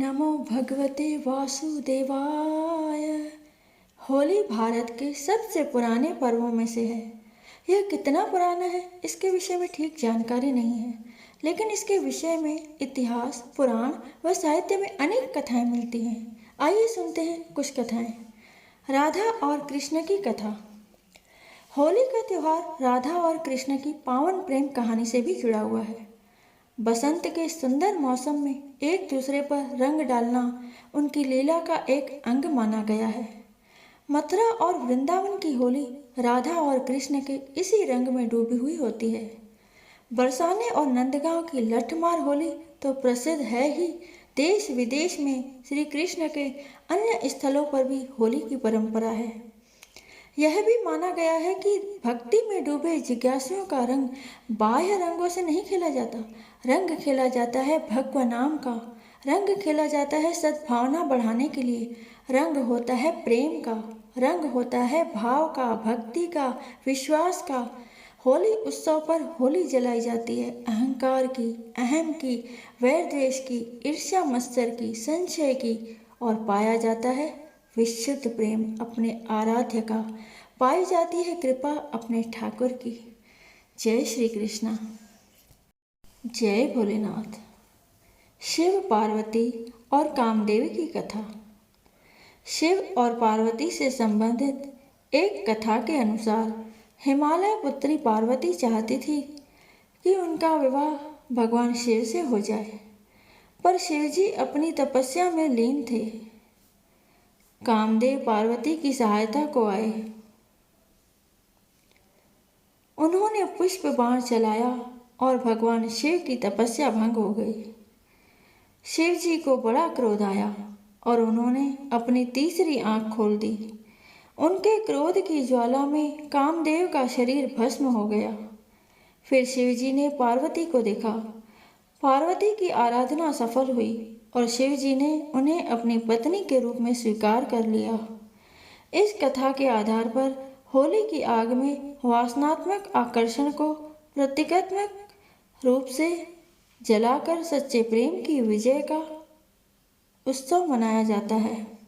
नमो भगवते वासुदेवाय। होली भारत के सबसे पुराने पर्वों में से है। यह कितना पुराना है इसके विषय में ठीक जानकारी नहीं है, लेकिन इसके विषय में इतिहास, पुराण व साहित्य में अनेक कथाएं मिलती हैं। आइए सुनते हैं कुछ कथाएं। राधा और कृष्ण की कथा। होली का त्यौहार राधा और कृष्ण की पावन प्रेम कहानी से भी जुड़ा हुआ है। बसंत के सुंदर मौसम में एक दूसरे पर रंग डालना उनकी लीला का एक अंग माना गया है। मथुरा और वृंदावन की होली राधा और कृष्ण के इसी रंग में डूबी हुई होती है। बरसाने और नंदगांव की लठमार होली तो प्रसिद्ध है ही, देश विदेश में श्री कृष्ण के अन्य स्थलों पर भी होली की परंपरा है। यह भी माना गया है कि भक्ति में डूबे जिज्ञासुओं का रंग बाह्य रंगों से नहीं खेला जाता। रंग खेला जाता है भगवान नाम का। रंग खेला जाता है सद्भावना बढ़ाने के लिए। रंग होता है प्रेम का। रंग होता है भाव का, भक्ति का, विश्वास का। होली उत्सव पर होली जलाई जाती है अहंकार की, अहम की, वैर द्वेष की, ईर्ष्या मत्सर की, संशय की, और पाया जाता है विशुद्ध प्रेम अपने आराध्य का। पाई जाती है कृपा अपने ठाकुर की। जय श्री कृष्णा। जय भोलेनाथ। शिव, पार्वती और कामदेव की कथा। शिव और पार्वती से संबंधित एक कथा के अनुसार हिमालय पुत्री पार्वती चाहती थी कि उनका विवाह भगवान शिव से हो जाए, पर शिवजी अपनी तपस्या में लीन थे। कामदेव पार्वती की सहायता को आए। उन्होंने पुष्प बाण चलाया और भगवान शिव की तपस्या भंग हो गई। शिव जी को बड़ा क्रोध आया और उन्होंने अपनी तीसरी आंख खोल दी। उनके क्रोध की ज्वाला में कामदेव का शरीर भस्म हो गया। फिर शिव जी ने पार्वती को देखा। पार्वती की आराधना सफल हुई और शिव जी ने उन्हें अपनी पत्नी के रूप में स्वीकार कर लिया। इस कथा के आधार पर होली की आग में वासनात्मक आकर्षण को प्रतीकात्मक रूप से जलाकर सच्चे प्रेम की विजय का उत्सव मनाया जाता है।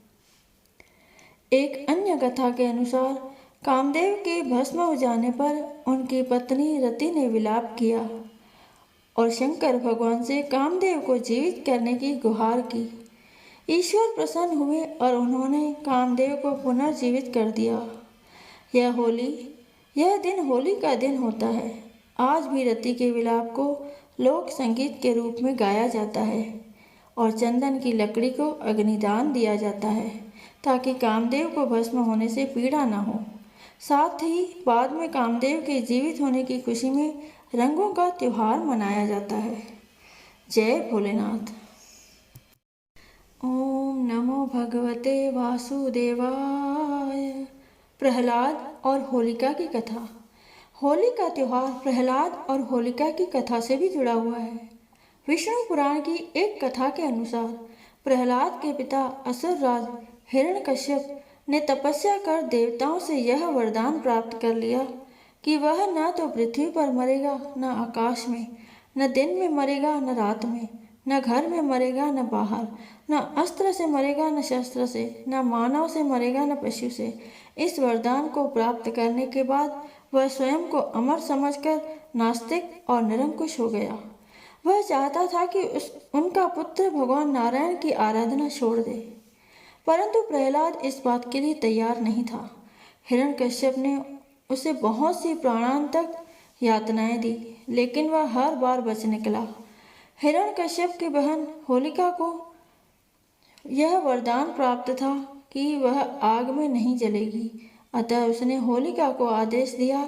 एक अन्य कथा के अनुसार कामदेव के भस्म हो जाने पर उनकी पत्नी रति ने विलाप किया और शंकर भगवान से कामदेव को जीवित करने की गुहार की। ईश्वर प्रसन्न हुए और उन्होंने कामदेव को पुनर्जीवित कर दिया। यह दिन होली का दिन होता है। आज भी रति के विलाप को लोक संगीत के रूप में गाया जाता है और चंदन की लकड़ी को अग्निदान दिया जाता है ताकि कामदेव को भस्म होने से पीड़ा न हो। साथ ही बाद में कामदेव के जीवित होने की खुशी में रंगों का त्योहार मनाया जाता है। जय भोलेनाथ। ओम नमो भगवते वासुदेवाय। प्रहलाद और होलिका की कथा। होली का त्यौहार प्रहलाद और होलिका की कथा से भी जुड़ा हुआ है। विष्णु पुराण की एक कथा के अनुसार प्रहलाद के पिता असुरराज हिरण्यकश्यप ने तपस्या कर देवताओं से यह वरदान प्राप्त कर लिया कि वह न तो पृथ्वी पर मरेगा, न आकाश में, न दिन में मरेगा, न रात में, न घर में मरेगा, न बाहर, न अस्त्र से मरेगा, न शस्त्र से, न मानव से मरेगा, न पशु से। इस वरदान को प्राप्त करने के बाद वह स्वयं को अमर समझकर नास्तिक और निरंकुश हो गया। वह चाहता था कि उनका पुत्र भगवान नारायण की आराधना छोड़ दे, परंतु प्रहलाद इस बात के लिए तैयार नहीं था। हिरण्यकश्यप ने उसे बहुत सी प्राणांतक यातनाएं दी, लेकिन वह हर बार बच निकला। हिरण्यकश्यप की बहन होलिका को यह वरदान प्राप्त था कि वह आग में नहीं जलेगी, अतः उसने होलिका को आदेश दिया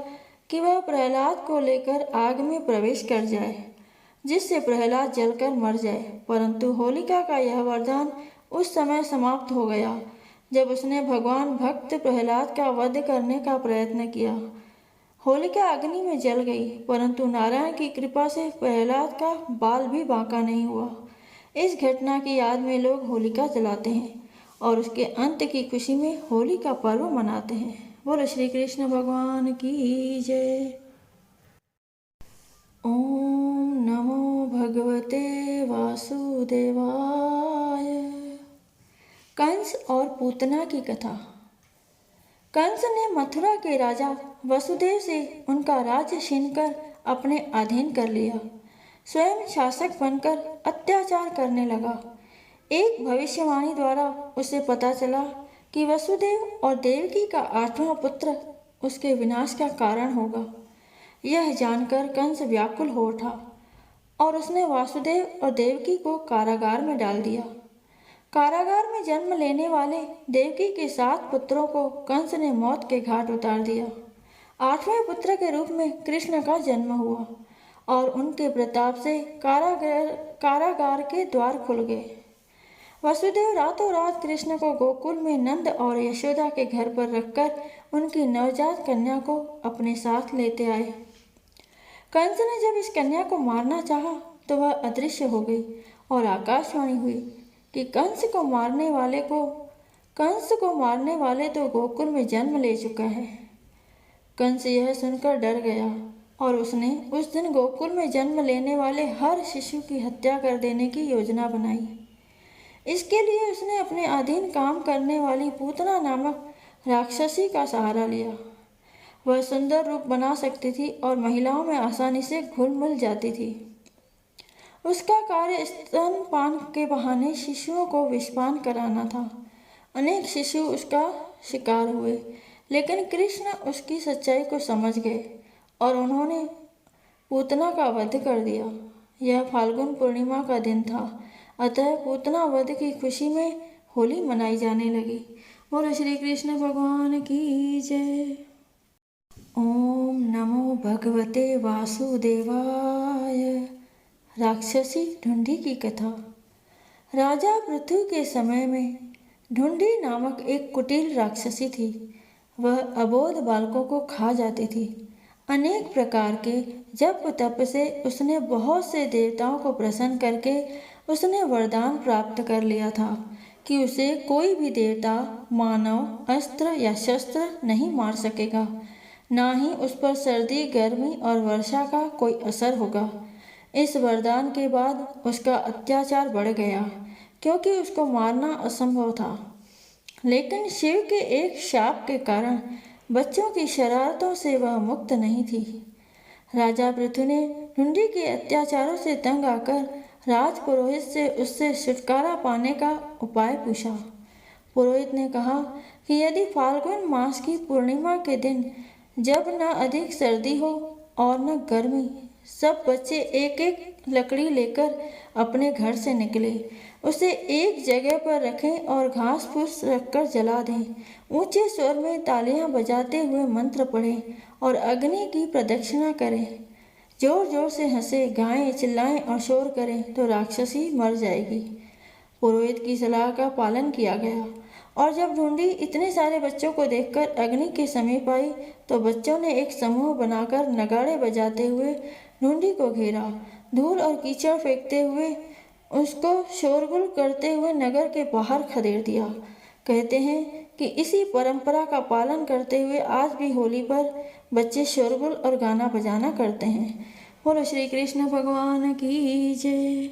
कि वह प्रहलाद को लेकर आग में प्रवेश कर जाए, जिससे प्रहलाद जलकर मर जाए। परंतु होलिका का यह वरदान उस समय समाप्त हो गया जब उसने भगवान भक्त प्रहलाद का वध करने का प्रयत्न किया। होलिका अग्नि में जल गई, परंतु नारायण की कृपा से प्रहलाद का बाल भी बांका नहीं हुआ। इस घटना की याद में लोग होलिका जलाते हैं और उसके अंत की खुशी में होली का पर्व मनाते हैं। बोलो श्री कृष्ण भगवान की जय। ओम नमो भगवते वासुदेवाय। कंस और पूतना की कथा। कंस ने मथुरा के राजा वसुदेव से उनका राज्य छीनकर अपने अधीन कर लिया। स्वयं शासक बनकर अत्याचार करने लगा। एक भविष्यवाणी द्वारा उसे पता चला कि वसुदेव और देवकी का 8वां पुत्र उसके विनाश का कारण होगा। यह जानकर कंस व्याकुल हो उठा और उसने वासुदेव और देवकी को कारागार में डाल दिया। कारागार में जन्म लेने वाले देवकी के 7 पुत्रों को कंस ने मौत के घाट उतार दिया। 8वें पुत्र के रूप में कृष्ण का जन्म हुआ और उनके प्रताप से कारागार के द्वार खुल गए। वसुदेव रातों रात कृष्ण को गोकुल में नंद और यशोदा के घर पर रखकर उनकी नवजात कन्या को अपने साथ लेते आए। कंस ने जब इस कन्या को मारना चाहा तो वह अदृश्य हो गई और आकाशवाणी हुई कि कंस को मारने वाले तो गोकुल में जन्म ले चुका है। कंस यह सुनकर डर गया और उसने उस दिन गोकुल में जन्म लेने वाले हर शिशु की हत्या कर देने की योजना बनाई। इसके लिए उसने अपने अधीन काम करने वाली पूतना नामक राक्षसी का सहारा लिया। वह सुंदर रूप बना सकती थी और महिलाओं में आसानी से घुल मिल जाती थी। उसका कार्य स्तनपान के बहाने शिशुओं को विषपान कराना था। अनेक शिशु उसका शिकार हुए, लेकिन कृष्ण उसकी सच्चाई को समझ गए और उन्होंने पूतना का वध कर दिया। यह फाल्गुन पूर्णिमा का दिन था, अतः पूतना वध की खुशी में होली मनाई जाने लगी। बोलो श्री कृष्ण भगवान की जय। ओम नमो भगवते वासुदेवाय। राक्षसी ढूंढी की कथा। राजा पृथु के समय में ढूंढी नामक एक कुटिल राक्षसी थी। वह अबोध बालकों को खा जाती थी। अनेक प्रकार के जप तप से उसने बहुत से देवताओं को प्रसन्न करके उसने वरदान प्राप्त कर लिया था कि उसे कोई भी देवता, मानव, अस्त्र या शस्त्र नहीं मार सकेगा, ना ही उस पर सर्दी, गर्मी और वर्षा का कोई असर होगा। इस वरदान के बाद उसका अत्याचार बढ़ गया, क्योंकि उसको मारना असंभव था। लेकिन शिव के एक शाप के कारण बच्चों की शरारतों से वह मुक्त नहीं थी। राजा पृथु ने ढूंढी के अत्याचारों से तंग आकर राजपुरोहित से उससे छुटकारा पाने का उपाय पूछा। पुरोहित ने कहा कि यदि फाल्गुन मास की पूर्णिमा के दिन, जब न अधिक सर्दी हो और न गर्मी, सब बच्चे एक एक लकड़ी लेकर अपने घर से निकले, उसे एक जगह पर रखें और घास फूस रखकर जला दें। ऊंचे स्वर में तालियां बजाते हुए मंत्र पढ़ें और अग्नि की प्रदक्षिणा करें। जोर जोर से हंसे, गाएं, चिल्लाएं और शोर करें तो राक्षसी मर जाएगी। पुरोहित की सलाह का पालन किया गया और जब ढूंढी इतने सारे बच्चों को देखकर अग्नि के समीप आई तो बच्चों ने एक समूह बनाकर नगाड़े बजाते हुए ढूंढी को घेरा। धूल और कीचड़ फेंकते हुए उसको शोरगुल करते हुए नगर के बाहर खदेड़ दिया। कहते हैं कि इसी परंपरा का पालन करते हुए आज भी होली पर बच्चे शोरगुल और गाना बजाना करते हैं। बोलो श्री कृष्ण भगवान की जय।